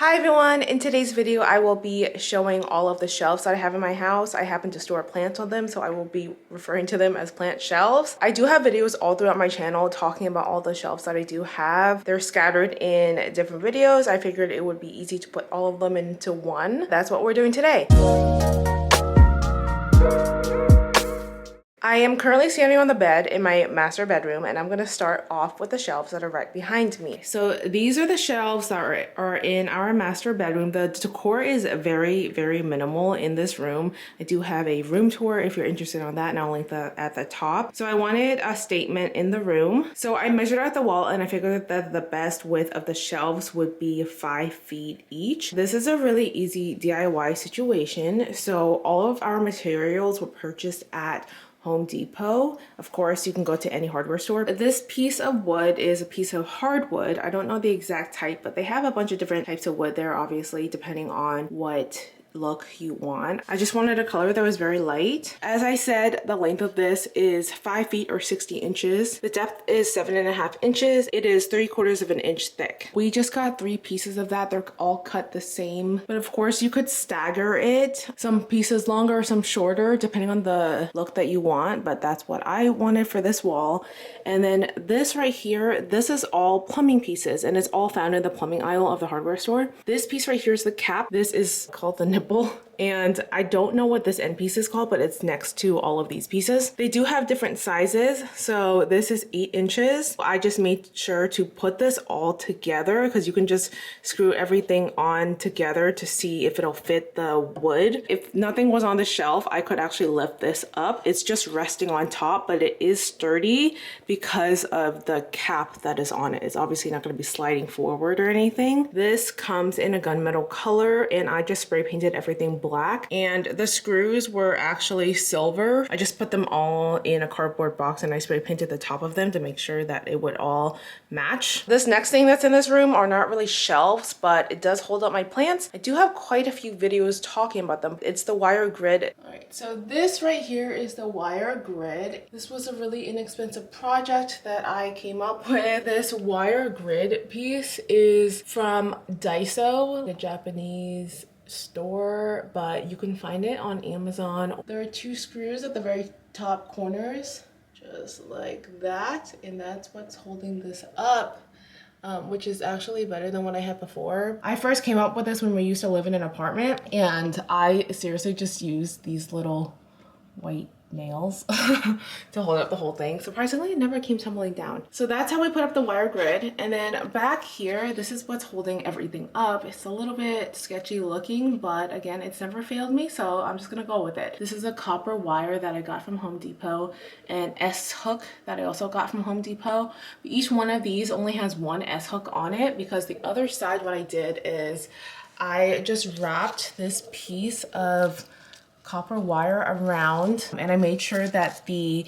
Hi everyone, in today's video I will be showing all of the shelves that I have in my house. I happen to store plants on them, so I will be referring to them as plant shelves. I do have videos all throughout my channel talking about all the shelves that I do have. They're scattered in different videos. I figured it would be easy to put all of them into one. That's what we're doing today. I am currently standing on the bed in my master bedroom, and I'm gonna start off with the shelves that are right behind me. So these are the shelves that are in our master bedroom. The decor is very, very minimal in this room. I do have a room tour if you're interested on that, and I'll link that at the top. So I wanted a statement in the room. So I measured out the wall, and I figured that the best width of the shelves would be 5 feet each. This is a really easy DIY situation. So all of our materials were purchased at Home Depot. Of course, you can go to any hardware store. This piece of wood is a piece of hardwood. I don't know the exact type, but they have a bunch of different types of wood there, obviously, depending on what look you want. I just wanted a color that was very light. As I said, the length of this is 5 feet or 60 inches. The depth is 7.5 inches. It is 3/4 of an inch thick. We just got 3 pieces of that. They're all cut the same, but of course you could stagger it. Some pieces longer, some shorter, depending on the look that you want, but that's what I wanted for this wall. And then this right here, this is all plumbing pieces, and it's all found in the plumbing aisle of the hardware store. This piece right here is the cap. This is called the nipple. And I don't know what this end piece is called, but it's next to all of these pieces. They do have different sizes. So this is 8 inches. I just made sure to put this all together because you can just screw everything on together to see if it'll fit the wood. If nothing was on the shelf, I could actually lift this up. It's just resting on top, but it is sturdy because of the cap that is on it. It's obviously not going to be sliding forward or anything. This comes in a gunmetal color, and I just spray painted everything black, and the screws were actually silver. I just put them all in a cardboard box and I spray painted the top of them to make sure that it would all match. This next thing that's in this room are not really shelves, but it does hold up my plants. I do have quite a few videos talking about them. It's the wire grid. All right, so this right here is the wire grid. This was a really inexpensive project that I came up with. This wire grid piece is from Daiso, the Japanese store, but you can find it on Amazon. There are 2 screws at the very top corners, just like that, and that's what's holding this up, which is actually better than what I had before. I first came up with this when we used to live in an apartment, and I seriously just used these little white nails to hold up the whole thing. Surprisingly, it never came tumbling down. So that's how we put up the wire grid. And then back here, this is what's holding everything up. It's a little bit sketchy looking, but again, it's never failed me, so I'm just gonna go with it. This is a copper wire that I got from Home Depot, and S hook that I also got from Home Depot. Each one of these only has 1 S hook on it, because the other side, what I did is I just wrapped this piece of copper wire around, and I made sure that the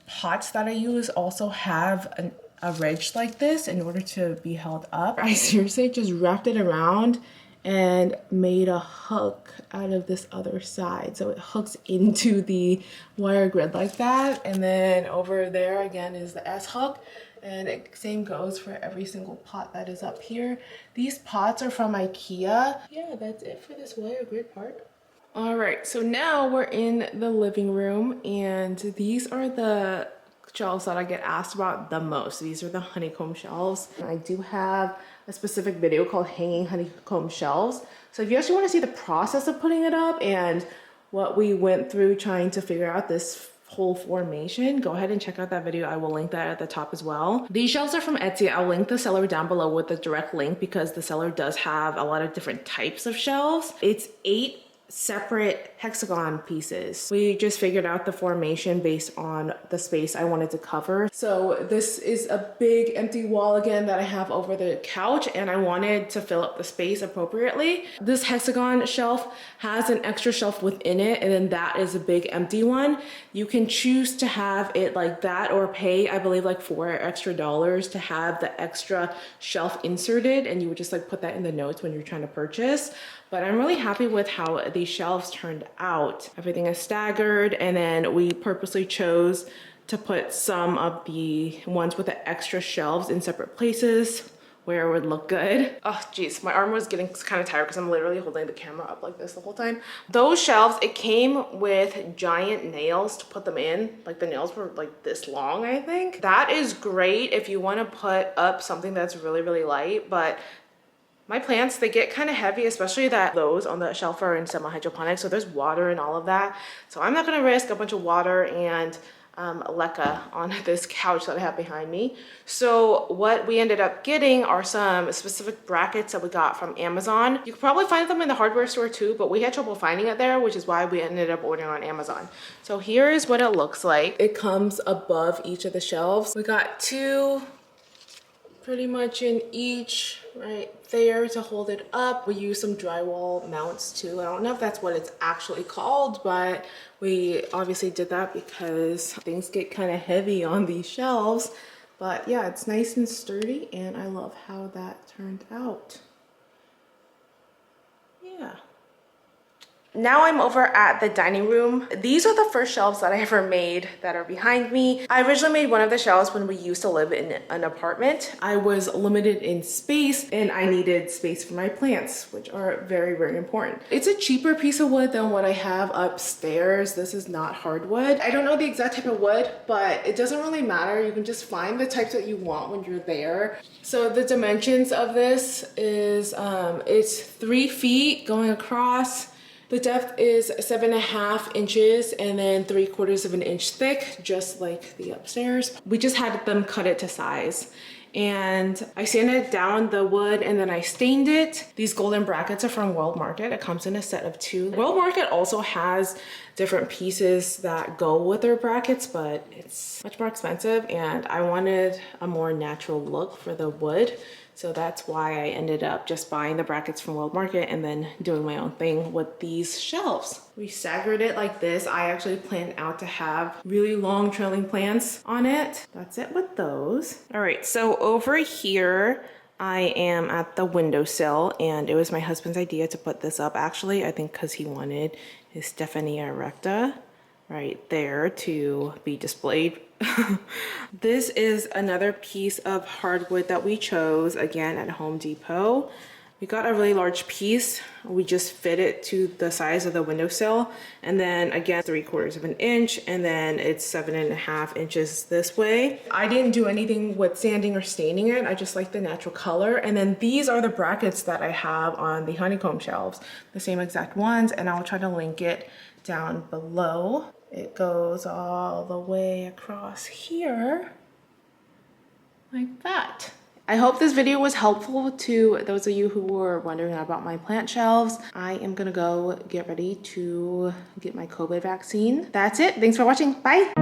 pots that I use also have a ridge like this in order to be held up. I seriously just wrapped it around and made a hook out of this other side, so it hooks into the wire grid like that. And then over there again is the S hook, and same goes for every single pot that is up here. These pots are from IKEA. Yeah, that's it for this wire grid part. All right, so now we're in the living room, and these are the shelves that I get asked about the most. These are the honeycomb shelves. I do have a specific video called Hanging Honeycomb Shelves. So if you actually want to see the process of putting it up and what we went through trying to figure out this whole formation, go ahead and check out that video. I will link that at the top as well. These shelves are from Etsy. I'll link the seller down below with the direct link, because the seller does have a lot of different types of shelves. It's 8 separate hexagon pieces. We just figured out the formation based on the space I wanted to cover. So this is a big empty wall again that I have over the couch, and I wanted to fill up the space appropriately. This hexagon shelf has an extra shelf within it, and then that is a big empty one. You can choose to have it like that, or pay, I believe, like $4 extra to have the extra shelf inserted, and you would just like put that in the notes when you're trying to purchase. But I'm really happy with how these shelves turned out. Everything is staggered, and then we purposely chose to put some of the ones with the extra shelves in separate places where it would look good. Oh geez, my arm was getting kind of tired because I'm literally holding the camera up like this the whole time. Those shelves, it came with giant nails to put them in. Like the nails were like this long, I think. That is great if you want to put up something that's really, really light, but my plants, they get kind of heavy, especially that those on the shelf are in semi-hydroponics, so there's water and all of that. So I'm not gonna risk a bunch of water and leca on this couch that I have behind me. So what we ended up getting are some specific brackets that we got from Amazon. You could probably find them in the hardware store too, but we had trouble finding it there, which is why we ended up ordering on Amazon. So here is what it looks like. It comes above each of the shelves. We got two pretty much in each right there to hold it up. We use some drywall mounts too. I don't know if that's what it's actually called, but we obviously did that because things get kind of heavy on these shelves. But yeah, it's nice and sturdy and I love how that turned out. Yeah. Now I'm over at the dining room. These are the first shelves that I ever made that are behind me. I originally made one of the shelves when we used to live in an apartment. I was limited in space and I needed space for my plants, which are very, very important. It's a cheaper piece of wood than what I have upstairs. This is not hardwood. I don't know the exact type of wood, but it doesn't really matter. You can just find the types that you want when you're there. So the dimensions of this is, it's 3 feet going across. The depth is 7.5 inches and then 3/4 of an inch thick, just like the upstairs. We just had them cut it to size. And I sanded down the wood and then I stained it. These golden brackets are from World Market. It comes in a set of 2. World Market also has different pieces that go with their brackets, but it's much more expensive and I wanted a more natural look for the wood. So that's why I ended up just buying the brackets from World Market and then doing my own thing with these shelves. We staggered it like this. I actually planned out to have really long trailing plants on it. That's it with those. All right, so over here, I am at the windowsill and it was my husband's idea to put this up actually, I think because he wanted his Stephania erecta right there to be displayed. This is another piece of hardwood that we chose again at Home Depot. We got a really large piece. We just fit it to the size of the windowsill and then again 3/4 of an inch and then it's 7.5 inches this way. I didn't do anything with sanding or staining it. I just like the natural color. And then these are the brackets that I have on the Honeycomb shelves, the same exact ones, and I'll try to link it down below. It goes all the way across here like that. I hope this video was helpful to those of you who were wondering about my plant shelves. I am gonna go get ready to get my COVID vaccine. That's it. Thanks for watching. Bye.